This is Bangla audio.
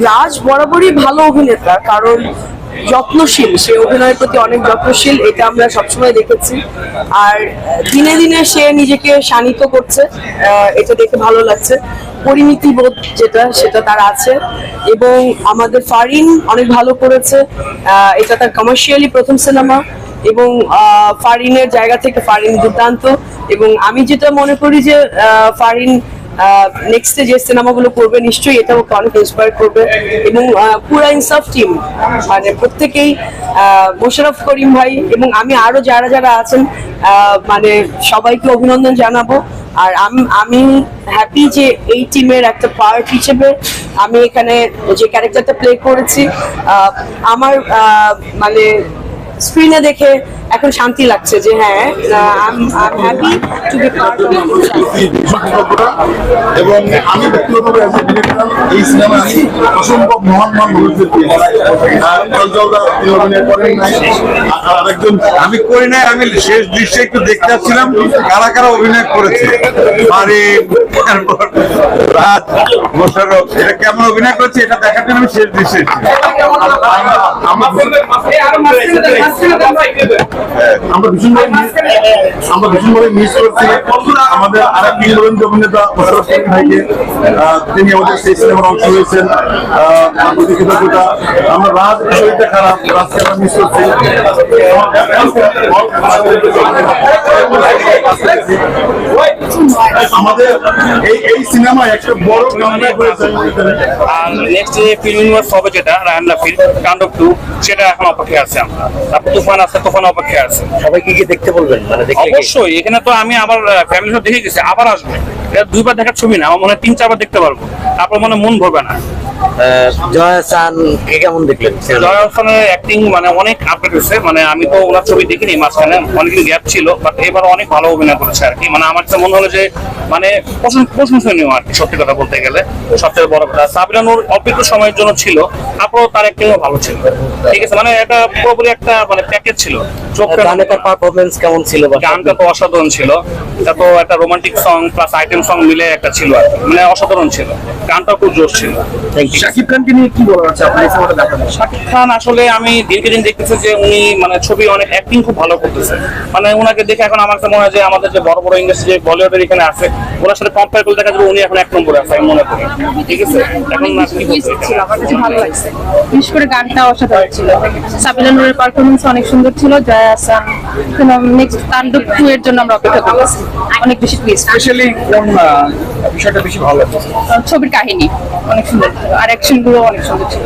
রাজ বরাবরই ভালো অভিনেতা, কারণ যত্নশীল, সে অভিনয়ের প্রতি অনেক যত্নশীল, এটা আমরা সবসময় দেখেছি। আর দিনে দিনে সে নিজেকে শানিত করছে, এটা দেখে ভালো লাগছে। পরিমিতি বোধ যেটা, সেটা তার আছে। এবং আমাদের ফারিন অনেক ভালো করেছে, এটা তার কমার্শিয়ালি প্রথম সিনেমা, এবং ফারিনের জায়গা থেকে ফারিন দুর্দান্ত। এবং আমি যেটা মনে করি যে ফারিন নেক্সটে যে সিনেমাগুলো করবে নিশ্চয়ই এটা ওকে অনেক ইন্সপায়ার করবে। এবং পুরা ইনসাফ টিম, মানে প্রত্যেকেই, মোশাররফ করিম ভাই এবং আমি আরো যারা যারা আছেন, মানে সবাইকে অভিনন্দন জানাবো। আর আমি হ্যাপি যে এই টিমের একটা পার্ট হিসেবে আমি এখানে যে ক্যারেক্টারটা প্লে করেছি। আমার মানে স্ক্রিনে দেখে এখন শান্তি লাগছে যে হ্যাঁ, I happy to be part of. এবং আমি ব্যক্তিগতভাবে এই সিনেমা অসম্ভব মহান মানুষদের আরেকজন আমি করি নাই, আমি শেষ দৃশ্যে একটু দেখতে যাচ্ছিলাম কারা কারা অভিনয় করেছে। মোশাররফ এটা কেমন অভিনয় করেছে এটা দেখার জন্য আমি শেষ দৃশ্যে আমরা ভীষণভাবে মিস করছি আমাদের আরেক কিংবদন্তি অভিনেতা মোশাররফ করিম ভাইকে। তিনি আমাদের সেই সিনেমার অংশ হয়েছেন, কৃতজ্ঞতা। আমরা রাজ শরীরটা খারাপ, রাজকে আমরা মিস করছি। আমাদের এই সিনেমায় একটা বড় কামব্যাক হয়েছে। আর নেক্সট যে ফিল্ম হবে যেটা রায়হান রাফির কান্ড 2, সেটা এখন অপেক্ষায় আছে আমরা। তারপর তুফান আছে, তুফান অপেক্ষায় আছে। সবাইকে কি দেখতে বলবেন? মানে অবশ্যই, এখানে তো আমি আবার ফ্যামিলির সাথে দেখে গেছি, আবার আসবে। এটা দুইবার দেখার ছবি না, আমার মনে হয় 3-4 বার দেখতে পারবো, তারপর মনে মন ভরবে না। জয়া আহসান কে কেমন দেখলেন? জয়া আহসানের অ্যাক্টিং মানে অনেক আপডেট হয়েছে। মানে আমি তো ওনার ছবি দেখিনি, মাঝখানে অনেকদিন গ্যাপ ছিল, বাট এবার অনেক ভালো অভিনয় করেছে আর কি। মানে আমার তো মনে হলো যে মানে প্রশংসনীয় আর কি, সত্যি কথা বলতে গেলে। সবচেয়ে বড় কথা সাবিনা নূর অল্প একটু সময়ের জন্য ছিল, তারপরও তার অ্যাক্টিংও ভালো ছিল। ঠিক আছে, মানে এটা পুরোপুরি একটা মানে প্যাকেজ ছিল। গানে তার পারফরমেন্স কেমন ছিল? গানটা তো অসাধারণ ছিল, এটা তো একটা romantic song plus item song মিলে একটা ছিল আর কি। মানে অসাধারণ ছিল, গানটাও খুব জোশ ছিল। শাকিব খানকে নিয়ে কি বলার আছে আপনার? শাকিব খান আসলে আমি দিনকে দিন দেখতেছি যে উনি মানে ছবি অনেক অ্যাক্টিং খুব ভালো করতেছে। মানে ওনাকে দেখে এখন আমার মনে হয় যে আমাদের যে বড় বড় ইন্ডাস্ট্রি যে বলিউডের এখানে আছে, ওনার সাথে কম্পেয়ার করে দেখা যাবে উনি এখন 1 নম্বরে আছে আমি মনে করি। ঠিক আছে, এখন আমার কাছে ভালো লাগছে, বিশেষ করে গানটা অসাধারণ ছিল। সাবিনা নূরের পারফরমেন্স অনেক সুন্দর ছিল। জয়া আহসান নেক্সট তাণ্ডব 2 এর জন্য আমরা অপেক্ষা করতেছি, অনেক বেশি টুইস্ট। স্পেশালি কোন বিষয়টা বেশি ভালো লাগছে? ছবির কাহিনী অনেক সুন্দর ছিল, আর অ্যাকশন গুলো অনেক সুন্দর ছিল।